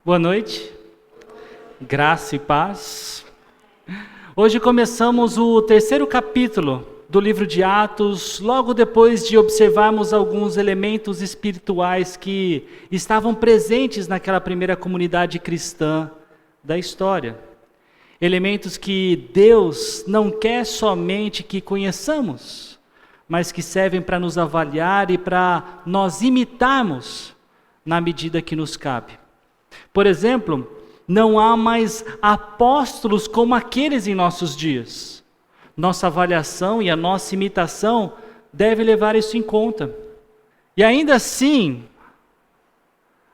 Boa noite, graça e paz. Hoje começamos o terceiro capítulo do livro de Atos, logo depois de observarmos alguns elementos espirituais que estavam presentes naquela primeira comunidade cristã da história. Elementos que Deus não quer somente que conheçamos, mas que servem para nos avaliar e para nós imitarmos na medida que nos cabe. Por exemplo, não há mais apóstolos como aqueles em nossos dias. Nossa avaliação e a nossa imitação deve levar isso em conta. E ainda assim,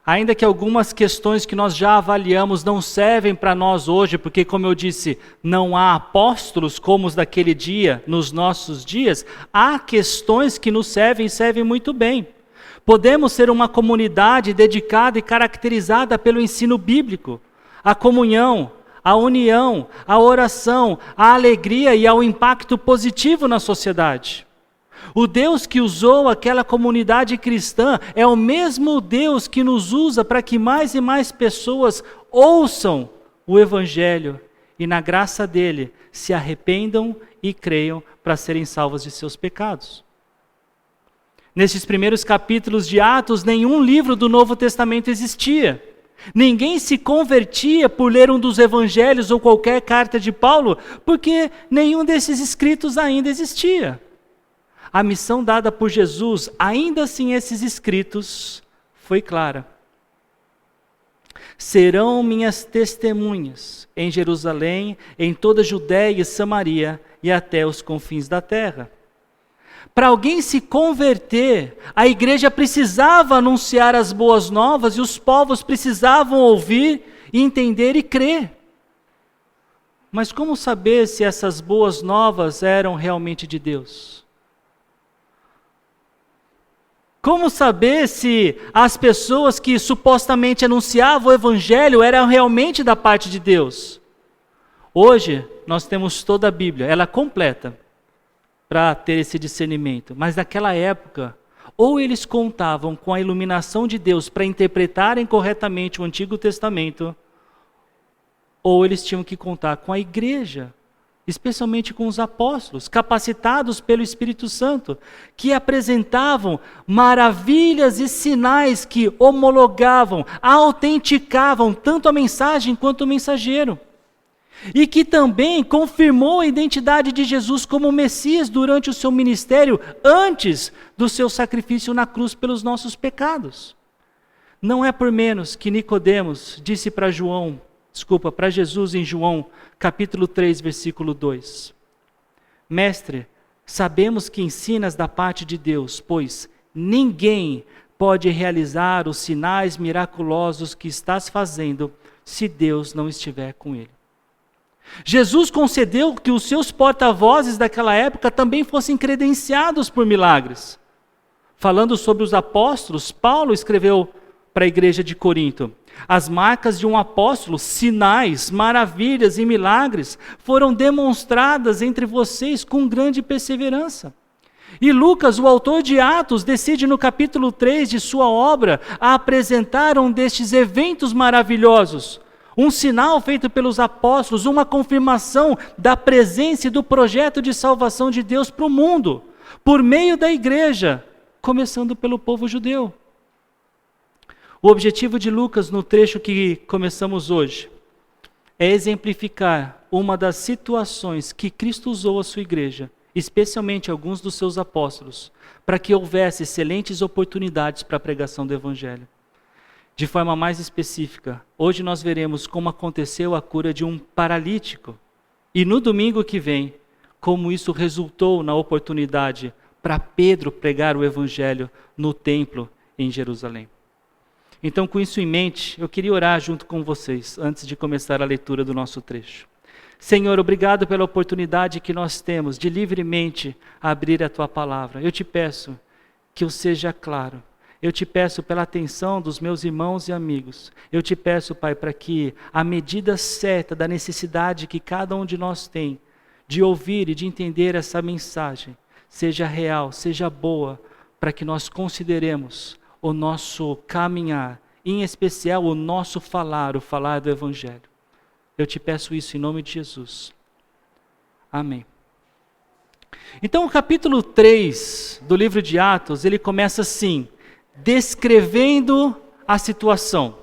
ainda que algumas questões que nós já avaliamos não servem para nós hoje, porque como eu disse, não há apóstolos como os daquele dia, nos nossos dias, há questões que nos servem e servem muito bem. Podemos ser uma comunidade dedicada e caracterizada pelo ensino bíblico, a comunhão, a união, a oração, a alegria e ao impacto positivo na sociedade. O Deus que usou aquela comunidade cristã é o mesmo Deus que nos usa para que mais e mais pessoas ouçam o Evangelho e na graça dele se arrependam e creiam para serem salvos de seus pecados. Nesses primeiros capítulos de Atos, nenhum livro do Novo Testamento existia. Ninguém se convertia por ler um dos evangelhos ou qualquer carta de Paulo, porque nenhum desses escritos ainda existia. A missão dada por Jesus, ainda assim esses escritos, foi clara. Serão minhas testemunhas em Jerusalém, em toda a Judéia e Samaria e até os confins da terra. Para alguém se converter, a igreja precisava anunciar as boas novas e os povos precisavam ouvir, entender e crer. Mas como saber se essas boas novas eram realmente de Deus? Como saber se as pessoas que supostamente anunciavam o Evangelho eram realmente da parte de Deus? Hoje, nós temos toda a Bíblia, ela é completa, para ter esse discernimento. Mas naquela época, ou eles contavam com a iluminação de Deus para interpretarem corretamente o Antigo Testamento, ou eles tinham que contar com a igreja, especialmente com os apóstolos, capacitados pelo Espírito Santo, que apresentavam maravilhas e sinais que homologavam, autenticavam tanto a mensagem quanto o mensageiro. E que também confirmou a identidade de Jesus como Messias durante o seu ministério, antes do seu sacrifício na cruz pelos nossos pecados. Não é por menos que Nicodemos disse para Jesus em João, capítulo 3, versículo 2. Mestre, sabemos que ensinas da parte de Deus, pois ninguém pode realizar os sinais miraculosos que estás fazendo se Deus não estiver com ele. Jesus concedeu que os seus porta-vozes daquela época também fossem credenciados por milagres. Falando sobre os apóstolos, Paulo escreveu para a igreja de Corinto: as marcas de um apóstolo, sinais, maravilhas e milagres foram demonstradas entre vocês com grande perseverança. E Lucas, o autor de Atos, decide no capítulo 3 de sua obra a apresentar um destes eventos maravilhosos. Um sinal feito pelos apóstolos, uma confirmação da presença e do projeto de salvação de Deus para o mundo, por meio da igreja, começando pelo povo judeu. O objetivo de Lucas, no trecho que começamos hoje, é exemplificar uma das situações que Cristo usou a sua igreja, especialmente alguns dos seus apóstolos, para que houvesse excelentes oportunidades para a pregação do Evangelho. De forma mais específica, hoje nós veremos como aconteceu a cura de um paralítico. E no domingo que vem, como isso resultou na oportunidade para Pedro pregar o Evangelho no templo em Jerusalém. Então, com isso em mente, eu queria orar junto com vocês, antes de começar a leitura do nosso trecho. Senhor, obrigado pela oportunidade que nós temos de livremente abrir a Tua palavra. Eu te peço que eu seja claro. Eu te peço pela atenção dos meus irmãos e amigos. Eu te peço, Pai, para que a medida certa da necessidade que cada um de nós tem, de ouvir e de entender essa mensagem seja real, seja boa, para que nós consideremos o nosso caminhar, em especial o nosso falar, o falar do Evangelho. Eu te peço isso em nome de Jesus. Amém. Então o capítulo 3 do livro de Atos, ele começa assim, descrevendo a situação.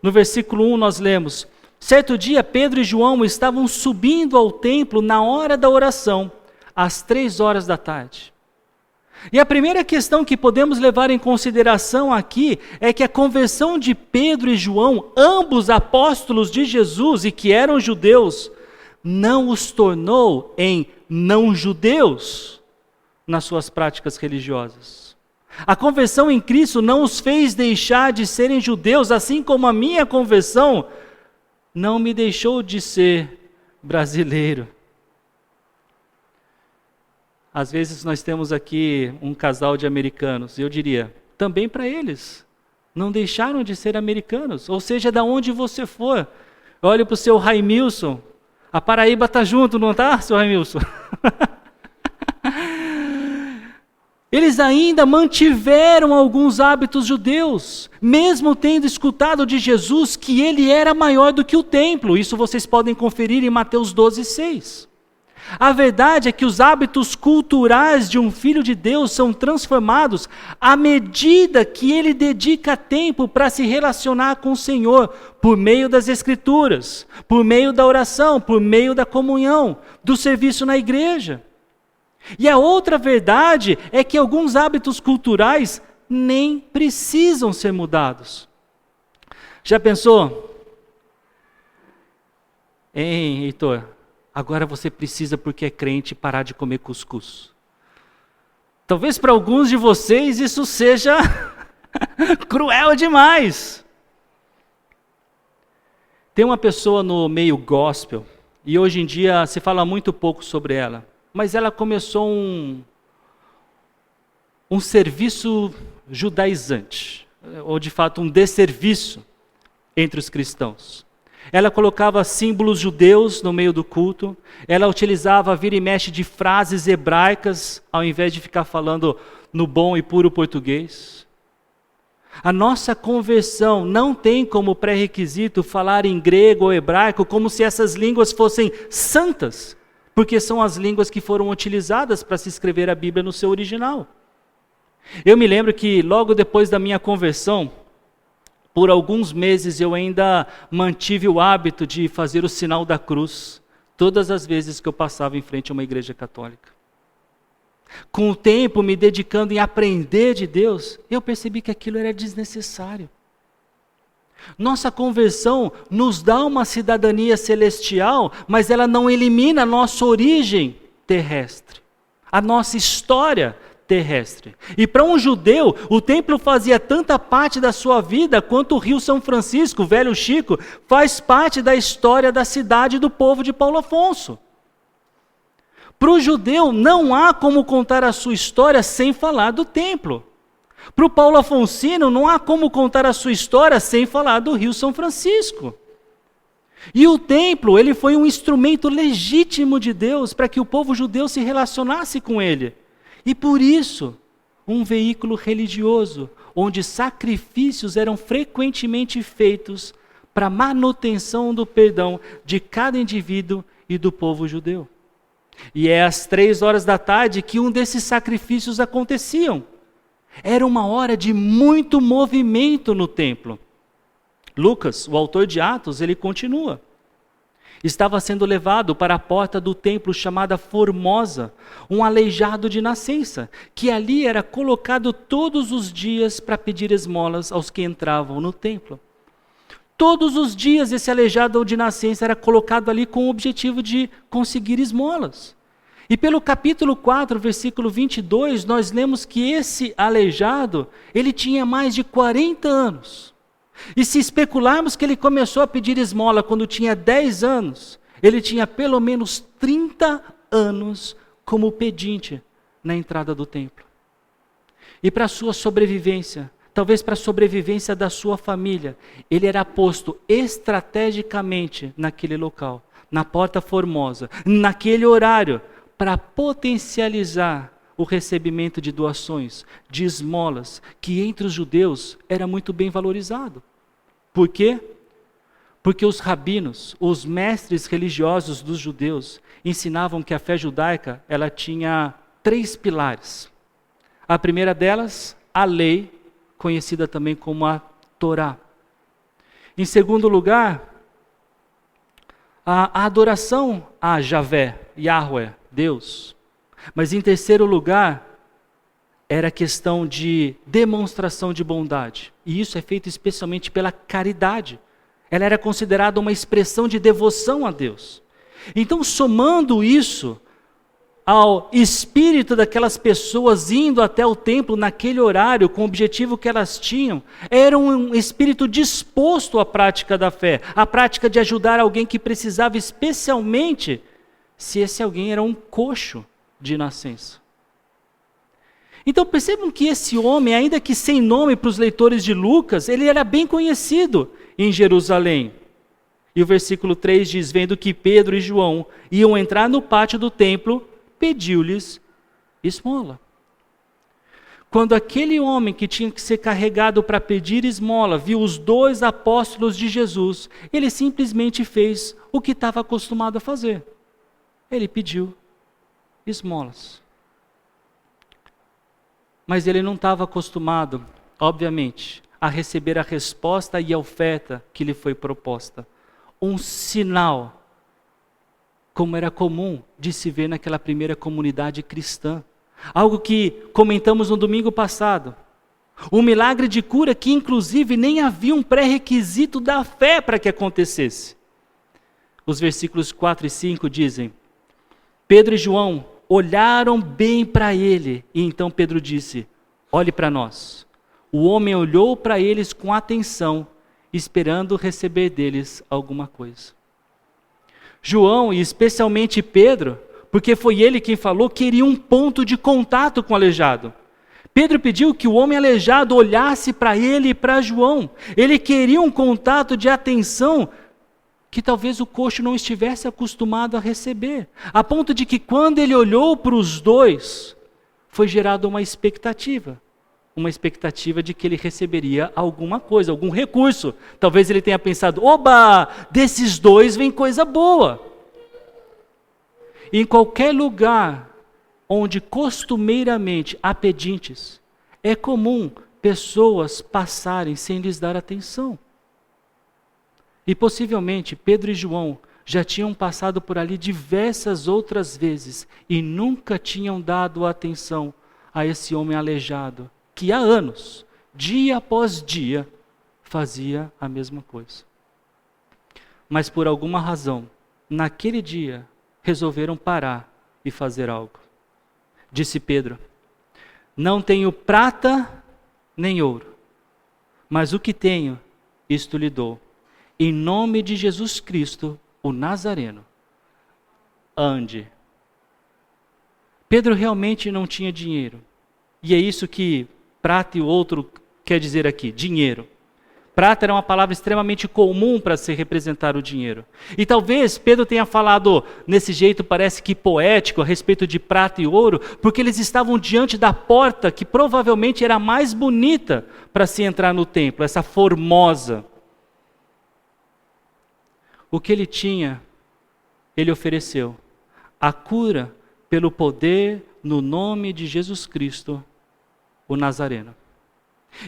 No versículo 1 nós lemos: certo dia Pedro e João estavam subindo ao templo na hora da oração, às 3 horas da tarde. E a primeira questão que podemos levar em consideração aqui é que a conversão de Pedro e João, ambos apóstolos de Jesus e que eram judeus, não os tornou em não-judeus nas suas práticas religiosas. A conversão em Cristo não os fez deixar de serem judeus, assim como a minha conversão não me deixou de ser brasileiro. Às vezes nós temos aqui um casal de americanos, e eu diria, também para eles, não deixaram de ser americanos, ou seja, da onde você for. Olhe para o seu Raimilson, a Paraíba está junto, não está, seu Raimilson? Eles ainda mantiveram alguns hábitos judeus, mesmo tendo escutado de Jesus que ele era maior do que o templo. Isso vocês podem conferir em Mateus 12:6. A verdade é que os hábitos culturais de um filho de Deus são transformados à medida que ele dedica tempo para se relacionar com o Senhor, por meio das Escrituras, por meio da oração, por meio da comunhão, do serviço na igreja. E a outra verdade é que alguns hábitos culturais nem precisam ser mudados. Já pensou? Hein, Heitor? Agora você precisa, porque é crente, parar de comer cuscuz. Talvez para alguns de vocês isso seja cruel demais. Tem uma pessoa no meio gospel, e hoje em dia se fala muito pouco sobre ela, mas ela começou um serviço judaizante, ou de fato um desserviço entre os cristãos. Ela colocava símbolos judeus no meio do culto, ela utilizava vira e mexe de frases hebraicas, ao invés de ficar falando no bom e puro português. A nossa conversão não tem como pré-requisito falar em grego ou hebraico como se essas línguas fossem santas, porque são as línguas que foram utilizadas para se escrever a Bíblia no seu original. Eu me lembro que logo depois da minha conversão, por alguns meses eu ainda mantive o hábito de fazer o sinal da cruz, todas as vezes que eu passava em frente a uma igreja católica. Com o tempo, me dedicando em aprender de Deus, eu percebi que aquilo era desnecessário. Nossa conversão nos dá uma cidadania celestial, mas ela não elimina a nossa origem terrestre, a nossa história terrestre. E para um judeu, o templo fazia tanta parte da sua vida quanto o Rio São Francisco, o Velho Chico, faz parte da história da cidade e do povo de Paulo Afonso. Para o judeu, não há como contar a sua história sem falar do templo. Para o Paulo Afonsino, não há como contar a sua história sem falar do Rio São Francisco. E o templo, ele foi um instrumento legítimo de Deus para que o povo judeu se relacionasse com ele. E por isso, um veículo religioso, onde sacrifícios eram frequentemente feitos para a manutenção do perdão de cada indivíduo e do povo judeu. E é às 3 horas da tarde que um desses sacrifícios aconteciam. Era uma hora de muito movimento no templo. Lucas, o autor de Atos, ele continua. Estava sendo levado para a porta do templo chamada Formosa, um aleijado de nascença, que ali era colocado todos os dias para pedir esmolas aos que entravam no templo. Todos os dias esse aleijado de nascença era colocado ali com o objetivo de conseguir esmolas. E pelo capítulo 4, versículo 22, nós lemos que esse aleijado, ele tinha mais de 40 anos. E se especularmos que ele começou a pedir esmola quando tinha 10 anos, ele tinha pelo menos 30 anos como pedinte na entrada do templo. E para sua sobrevivência, talvez para a sobrevivência da sua família, ele era posto estrategicamente naquele local, na Porta Formosa, naquele horário, para potencializar o recebimento de doações, de esmolas, que entre os judeus era muito bem valorizado. Por quê? Porque os rabinos, os mestres religiosos dos judeus, ensinavam que a fé judaica ela tinha 3 pilares. A primeira delas, a lei, conhecida também como a Torá. Em segundo lugar, a adoração a Javé, Yahweh, Deus. Mas em terceiro lugar, era questão de demonstração de bondade. E isso é feito especialmente pela caridade. Ela era considerada uma expressão de devoção a Deus. Então, somando isso ao espírito daquelas pessoas indo até o templo naquele horário, com o objetivo que elas tinham, era um espírito disposto à prática da fé, à prática de ajudar alguém que precisava, especialmente se esse alguém era um coxo de nascença. Então percebam que esse homem, ainda que sem nome para os leitores de Lucas, ele era bem conhecido em Jerusalém. E o versículo 3 diz, vendo que Pedro e João iam entrar no pátio do templo, pediu-lhes esmola. Quando aquele homem que tinha que ser carregado para pedir esmola, viu os 2 apóstolos de Jesus, ele simplesmente fez o que estava acostumado a fazer. Ele pediu esmolas. Mas ele não estava acostumado, obviamente, a receber a resposta e a oferta que lhe foi proposta. Um sinal, como era comum de se ver naquela primeira comunidade cristã. Algo que comentamos no domingo passado. Um milagre de cura que inclusive nem havia um pré-requisito da fé para que acontecesse. Os versículos 4 e 5 dizem, Pedro e João olharam bem para ele, e então Pedro disse, olhe para nós. O homem olhou para eles com atenção, esperando receber deles alguma coisa. João, e especialmente Pedro, porque foi ele quem falou, queria um ponto de contato com o aleijado. Pedro pediu que o homem aleijado olhasse para ele e para João. Ele queria um contato de atenção que talvez o coxo não estivesse acostumado a receber. A ponto de que quando ele olhou para os 2, foi gerada uma expectativa. Uma expectativa de que ele receberia alguma coisa, algum recurso. Talvez ele tenha pensado, oba, desses 2 vem coisa boa. Em qualquer lugar onde costumeiramente há pedintes, é comum pessoas passarem sem lhes dar atenção. E possivelmente Pedro e João já tinham passado por ali diversas outras vezes e nunca tinham dado atenção a esse homem aleijado, que há anos, dia após dia, fazia a mesma coisa. Mas por alguma razão, naquele dia, resolveram parar e fazer algo. Disse Pedro, não tenho prata nem ouro, mas o que tenho, isto lhe dou. Em nome de Jesus Cristo, o Nazareno, ande. Pedro realmente não tinha dinheiro. E é isso que prata e outro quer dizer aqui, dinheiro. Prata era uma palavra extremamente comum para se representar o dinheiro. E talvez Pedro tenha falado nesse jeito, parece que poético, a respeito de prata e ouro, porque eles estavam diante da porta que provavelmente era a mais bonita para se entrar no templo, essa formosa. O que ele tinha, ele ofereceu. A cura pelo poder no nome de Jesus Cristo, o Nazareno.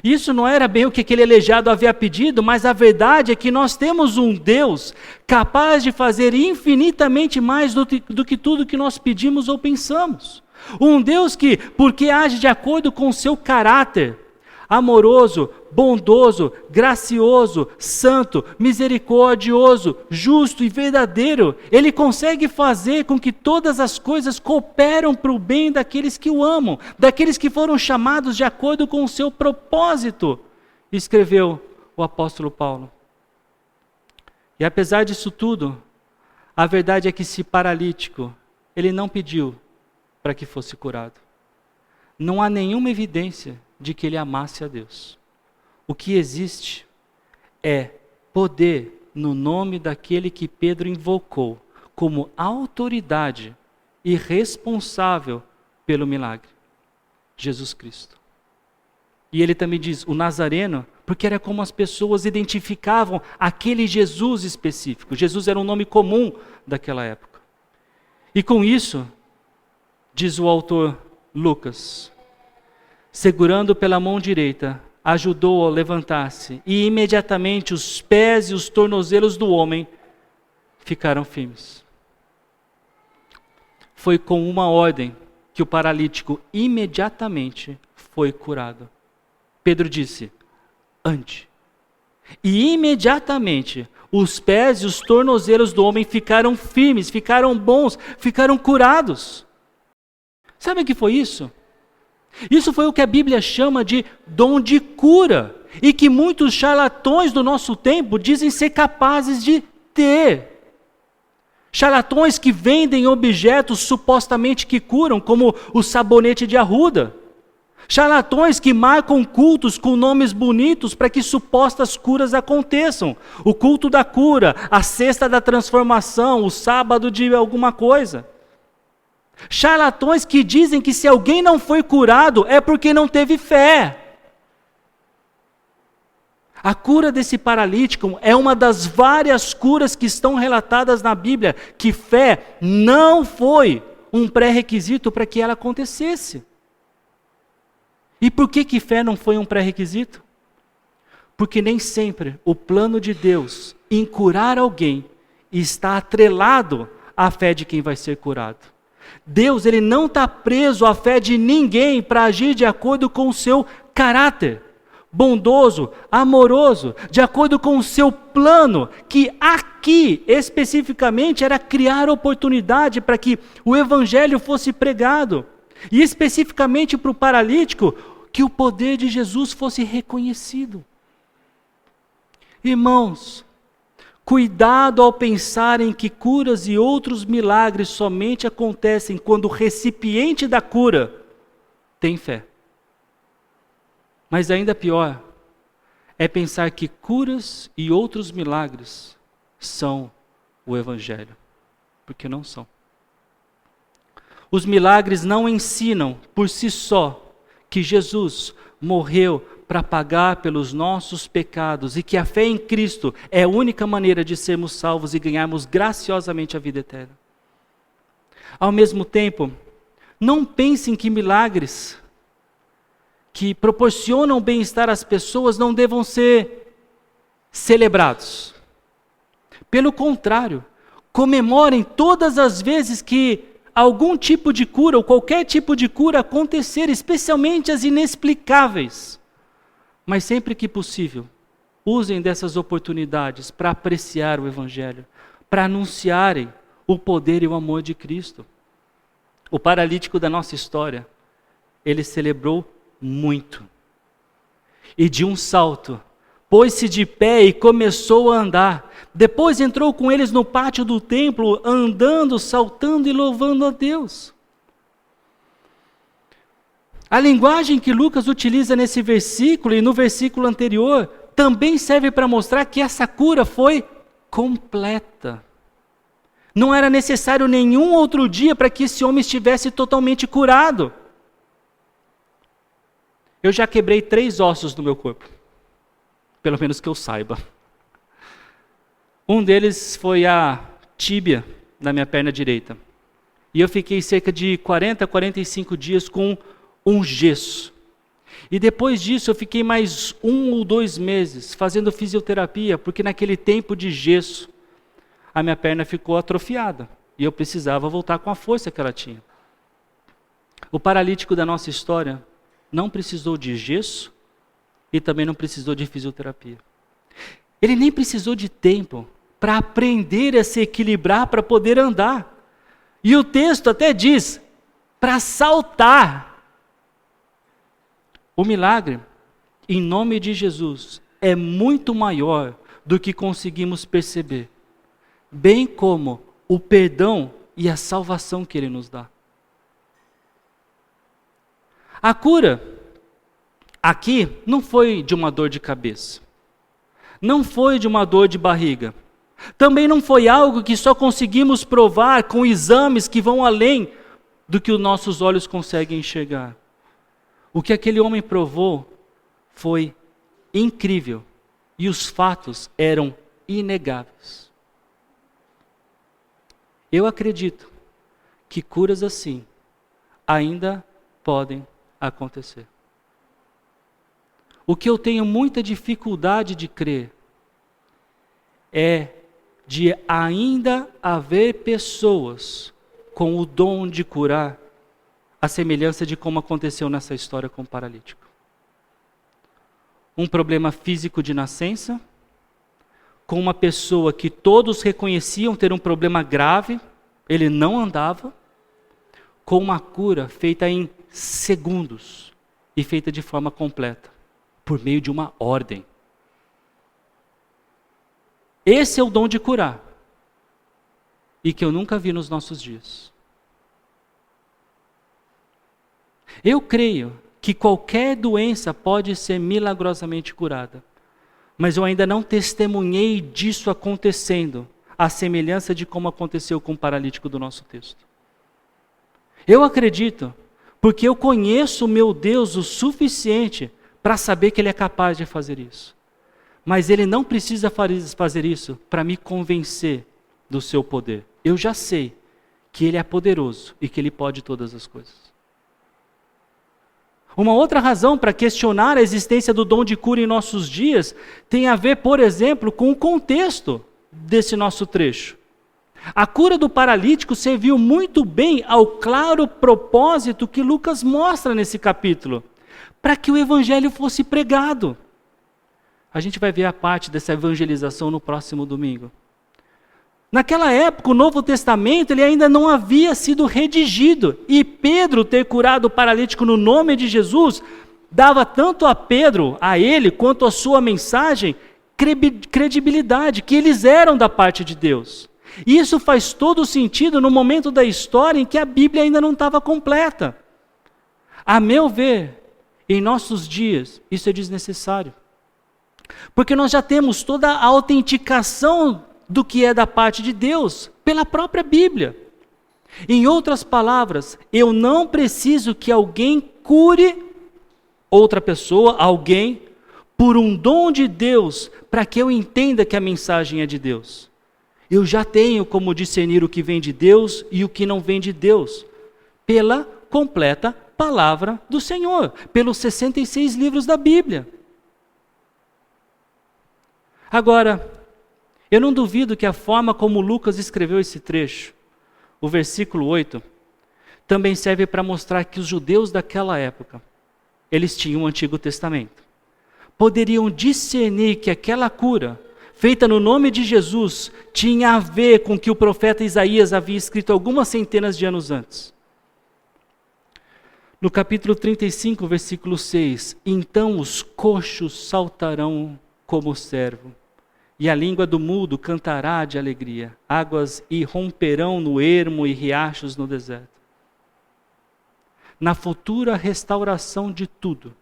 Isso não era bem o que aquele aleijado havia pedido, mas a verdade é que nós temos um Deus capaz de fazer infinitamente mais do que tudo que nós pedimos ou pensamos. Um Deus que, porque age de acordo com o seu caráter, amoroso, bondoso, gracioso, santo, misericordioso, justo e verdadeiro, Ele consegue fazer com que todas as coisas cooperam para o bem daqueles que o amam, daqueles que foram chamados de acordo com o seu propósito, escreveu o apóstolo Paulo. E apesar disso tudo, a verdade é que esse paralítico, ele não pediu para que fosse curado. Não há nenhuma evidência de que ele amasse a Deus. O que existe é poder no nome daquele que Pedro invocou como autoridade e responsável pelo milagre, Jesus Cristo. E ele também diz, o Nazareno, porque era como as pessoas identificavam aquele Jesus específico. Jesus era um nome comum daquela época. E com isso, diz o autor Lucas, segurando pela mão direita, ajudou a levantar-se, e imediatamente os pés e os tornozelos do homem ficaram firmes. Foi com uma ordem que o paralítico imediatamente foi curado. Pedro disse, ande. E imediatamente os pés e os tornozelos do homem ficaram firmes, ficaram bons, ficaram curados. Sabe o que foi isso? Isso foi o que a Bíblia chama de dom de cura, e que muitos charlatões do nosso tempo dizem ser capazes de ter. Charlatões que vendem objetos supostamente que curam, como o sabonete de arruda. Charlatões que marcam cultos com nomes bonitos para que supostas curas aconteçam. O culto da cura, a sexta da transformação, o sábado de alguma coisa. Charlatões que dizem que se alguém não foi curado é porque não teve fé. A cura desse paralítico é uma das várias curas que estão relatadas na Bíblia, que fé não foi um pré-requisito para que ela acontecesse. E por que fé não foi um pré-requisito? Porque nem sempre o plano de Deus em curar alguém está atrelado à fé de quem vai ser curado. Deus, ele não está preso à fé de ninguém para agir de acordo com o seu caráter bondoso, amoroso, de acordo com o seu plano, que aqui especificamente era criar oportunidade para que o evangelho fosse pregado, e especificamente para o paralítico, que o poder de Jesus fosse reconhecido. Irmãos, cuidado ao pensarem que curas e outros milagres somente acontecem quando o recipiente da cura tem fé. Mas ainda pior é pensar que curas e outros milagres são o Evangelho, porque não são. Os milagres não ensinam por si só que Jesus morreu para pagar pelos nossos pecados e que a fé em Cristo é a única maneira de sermos salvos e ganharmos graciosamente a vida eterna. Ao mesmo tempo, não pensem que milagres que proporcionam bem-estar às pessoas não devam ser celebrados. Pelo contrário, comemorem todas as vezes que algum tipo de cura ou qualquer tipo de cura acontecer, especialmente as inexplicáveis. Mas sempre que possível, usem dessas oportunidades para apreciar o Evangelho, para anunciarem o poder e o amor de Cristo. O paralítico da nossa história, ele celebrou muito. E de um salto, pôs-se de pé e começou a andar. Depois entrou com eles no pátio do templo, andando, saltando e louvando a Deus. A linguagem que Lucas utiliza nesse versículo e no versículo anterior também serve para mostrar que essa cura foi completa. Não era necessário nenhum outro dia para que esse homem estivesse totalmente curado. Eu já quebrei 3 ossos no meu corpo, pelo menos que eu saiba. Um deles foi a tíbia da minha perna direita. E eu fiquei cerca de 40 a 45 dias com um gesso. E depois disso eu fiquei mais 1 ou 2 meses fazendo fisioterapia, porque naquele tempo de gesso a minha perna ficou atrofiada. E eu precisava voltar com a força que ela tinha. O paralítico da nossa história não precisou de gesso e também não precisou de fisioterapia. Ele nem precisou de tempo para aprender a se equilibrar para poder andar. E o texto até diz, para saltar. O milagre, em nome de Jesus, é muito maior do que conseguimos perceber, bem como o perdão e a salvação que Ele nos dá. A cura aqui não foi de uma dor de cabeça, não foi de uma dor de barriga, também não foi algo que só conseguimos provar com exames que vão além do que os nossos olhos conseguem enxergar. O que aquele homem provou foi incrível e os fatos eram inegáveis. Eu acredito que curas assim ainda podem acontecer. O que eu tenho muita dificuldade de crer é de ainda haver pessoas com o dom de curar, a semelhança de como aconteceu nessa história com o paralítico. Um problema físico de nascença, com uma pessoa que todos reconheciam ter um problema grave, ele não andava, com uma cura feita em segundos e feita de forma completa, por meio de uma ordem. Esse é o dom de curar, e que eu nunca vi nos nossos dias. Eu creio que qualquer doença pode ser milagrosamente curada, mas eu ainda não testemunhei disso acontecendo, à semelhança de como aconteceu com o paralítico do nosso texto. Eu acredito, porque eu conheço o meu Deus o suficiente para saber que Ele é capaz de fazer isso. Mas Ele não precisa fazer isso para me convencer do seu poder. Eu já sei que Ele é poderoso e que Ele pode todas as coisas. Uma outra razão para questionar a existência do dom de cura em nossos dias tem a ver, por exemplo, com o contexto desse nosso trecho. A cura do paralítico serviu muito bem ao claro propósito que Lucas mostra nesse capítulo, para que o evangelho fosse pregado. A gente vai ver a parte dessa evangelização no próximo domingo. Naquela época, o Novo Testamento ele ainda não havia sido redigido. E Pedro ter curado o paralítico no nome de Jesus, dava tanto a Pedro, a ele, quanto a sua mensagem, credibilidade, que eles eram da parte de Deus. E isso faz todo sentido no momento da história em que a Bíblia ainda não estava completa. A meu ver, em nossos dias, isso é desnecessário. Porque nós já temos toda a autenticação do que é da parte de Deus, pela própria Bíblia. Em outras palavras, eu não preciso que alguém cure outra pessoa, alguém, por um dom de Deus, para que eu entenda que a mensagem é de Deus. Eu já tenho como discernir o que vem de Deus e o que não vem de Deus, pela completa palavra do Senhor, pelos 66 livros da Bíblia. Agora, eu não duvido que a forma como Lucas escreveu esse trecho, o versículo 8, também serve para mostrar que os judeus daquela época, eles tinham o Antigo Testamento. Poderiam discernir que aquela cura, feita no nome de Jesus, tinha a ver com o que o profeta Isaías havia escrito algumas centenas de anos antes. No capítulo 35, versículo 6, então os coxos saltarão como o servo, e a língua do mudo cantará de alegria. Águas irromperão no ermo e riachos no deserto. Na futura restauração de tudo,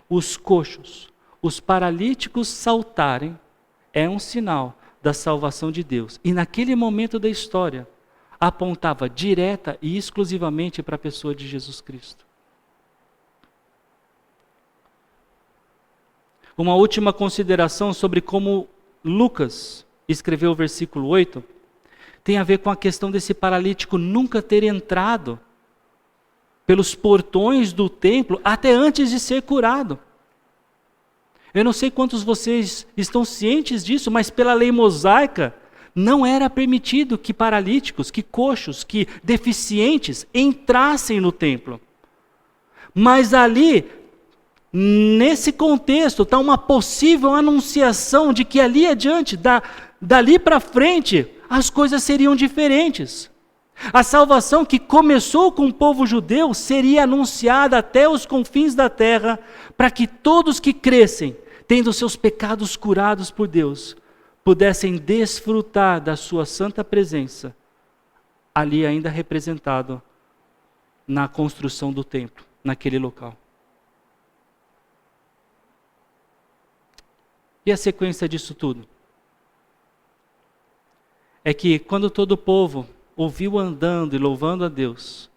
os coxos, os paralíticos saltarem, é um sinal da salvação de Deus. E naquele momento da história, apontava direta e exclusivamente para a pessoa de Jesus Cristo. Uma última consideração sobre como Lucas escreveu o versículo 8, tem a ver com a questão desse paralítico nunca ter entrado pelos portões do templo até antes de ser curado. Eu não sei quantos vocês estão cientes disso, mas pela lei mosaica, não era permitido que paralíticos, que coxos, que deficientes entrassem no templo. Mas ali, nesse contexto, está uma possível anunciação de que ali adiante, dali para frente, as coisas seriam diferentes. A salvação que começou com o povo judeu seria anunciada até os confins da terra, para que todos que crescem, tendo seus pecados curados por Deus, pudessem desfrutar da sua santa presença, ali ainda representado na construção do templo, naquele local. E a sequência disso tudo? É que quando todo o povo ouviu andando e louvando a Deus,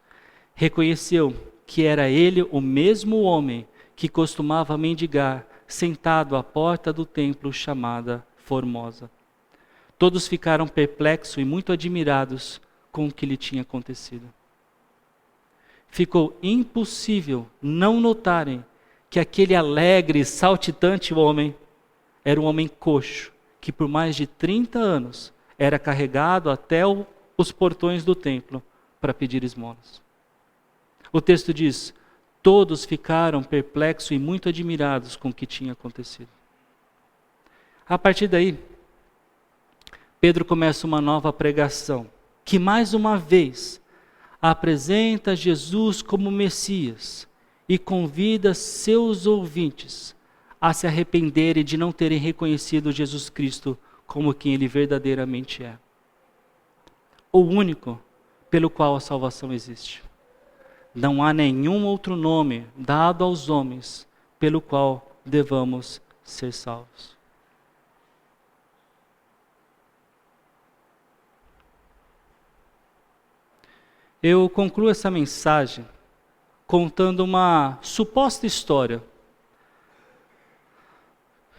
reconheceu que era ele o mesmo homem que costumava mendigar, sentado à porta do templo chamada Formosa. Todos ficaram perplexos e muito admirados com o que lhe tinha acontecido. Ficou impossível não notarem que aquele alegre e saltitante homem era um homem coxo, que por mais de 30 anos era carregado até os portões do templo para pedir esmolas. O texto diz: todos ficaram perplexos e muito admirados com o que tinha acontecido. A partir daí, Pedro começa uma nova pregação, que mais uma vez apresenta Jesus como Messias e convida seus ouvintes a se arrependerem de não terem reconhecido Jesus Cristo como quem ele verdadeiramente é. O único pelo qual a salvação existe. Não há nenhum outro nome dado aos homens pelo qual devamos ser salvos. Eu concluo essa mensagem contando uma suposta história.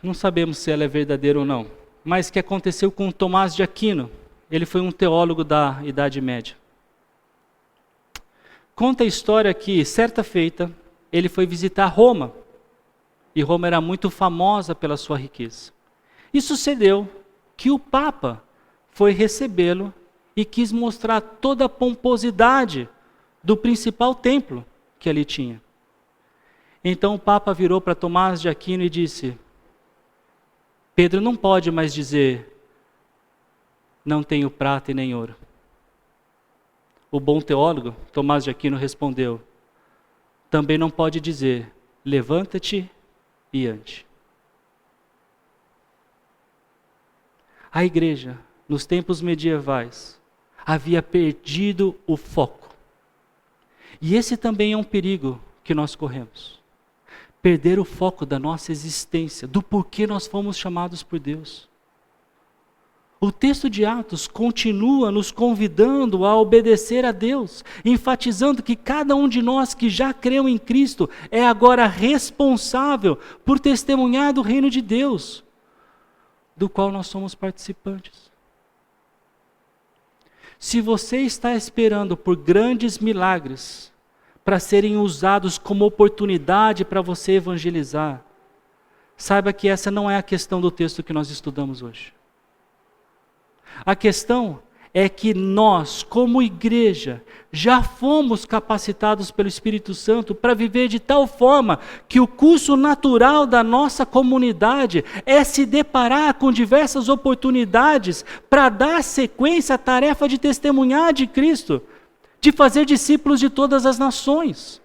Não sabemos se ela é verdadeira ou não, mas que aconteceu com Tomás de Aquino. Ele foi um teólogo da Idade Média. Conta a história que, certa feita, ele foi visitar Roma. E Roma era muito famosa pela sua riqueza. E sucedeu que o Papa foi recebê-lo e quis mostrar toda a pomposidade do principal templo que ali tinha. Então o Papa virou para Tomás de Aquino e disse: Pedro não pode mais dizer, não tenho prata e nem ouro. O bom teólogo, Tomás de Aquino, respondeu: também não pode dizer, levanta-te e ande. A igreja, nos tempos medievais, havia perdido o foco. E esse também é um perigo que nós corremos. Perder o foco da nossa existência, do porquê nós fomos chamados por Deus. O texto de Atos continua nos convidando a obedecer a Deus, enfatizando que cada um de nós que já creu em Cristo é agora responsável por testemunhar do reino de Deus, do qual nós somos participantes. Se você está esperando por grandes milagres para serem usados como oportunidade para você evangelizar, saiba que essa não é a questão do texto que nós estudamos hoje. A questão é que nós, como igreja, já fomos capacitados pelo Espírito Santo para viver de tal forma que o curso natural da nossa comunidade é se deparar com diversas oportunidades para dar sequência à tarefa de testemunhar de Cristo, de fazer discípulos de todas as nações.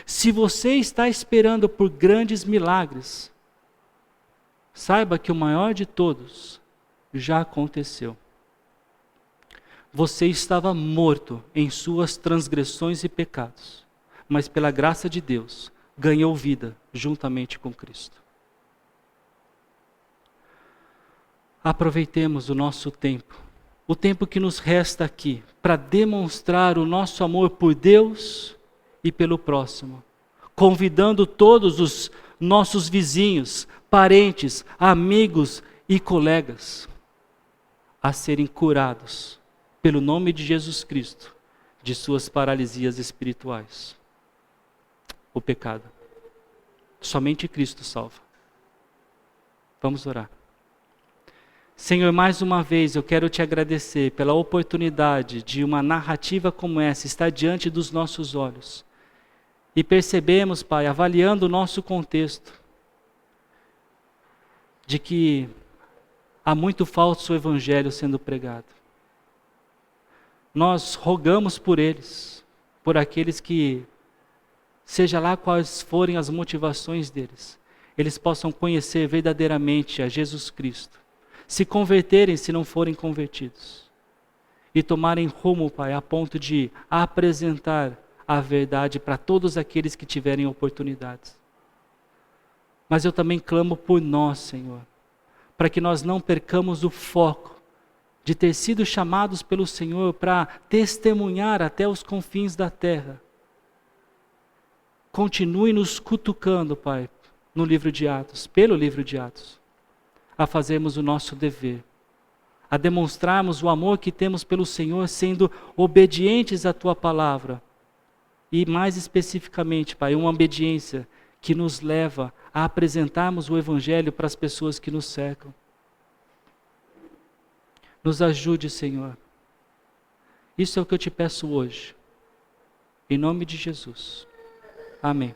Se você está esperando por grandes milagres, saiba que o maior de todos já aconteceu. Você estava morto em suas transgressões e pecados, mas pela graça de Deus, ganhou vida juntamente com Cristo. Aproveitemos o nosso tempo, o tempo que nos resta aqui, para demonstrar o nosso amor por Deus e pelo próximo, convidando todos os nossos vizinhos, parentes, amigos e colegas a serem curados pelo nome de Jesus Cristo, de suas paralisias espirituais. O pecado. Somente Cristo salva. Vamos orar. Senhor, mais uma vez eu quero te agradecer pela oportunidade de uma narrativa como essa estar diante dos nossos olhos. E percebemos, Pai, avaliando o nosso contexto, de que há muito falso evangelho sendo pregado. Nós rogamos por eles, por aqueles que, seja lá quais forem as motivações deles, eles possam conhecer verdadeiramente a Jesus Cristo, se converterem se não forem convertidos, e tomarem rumo, Pai, a ponto de apresentar a verdade para todos aqueles que tiverem oportunidades. Mas eu também clamo por nós, Senhor, para que nós não percamos o foco de ter sido chamados pelo Senhor para testemunhar até os confins da terra. Continue nos cutucando, Pai, no livro de Atos, pelo livro de Atos, a fazermos o nosso dever, a demonstrarmos o amor que temos pelo Senhor, sendo obedientes à Tua palavra. E mais especificamente, Pai, uma obediência que nos leva a apresentarmos o Evangelho para as pessoas que nos cercam. Nos ajude, Senhor. Isso é o que eu te peço hoje. Em nome de Jesus. Amém.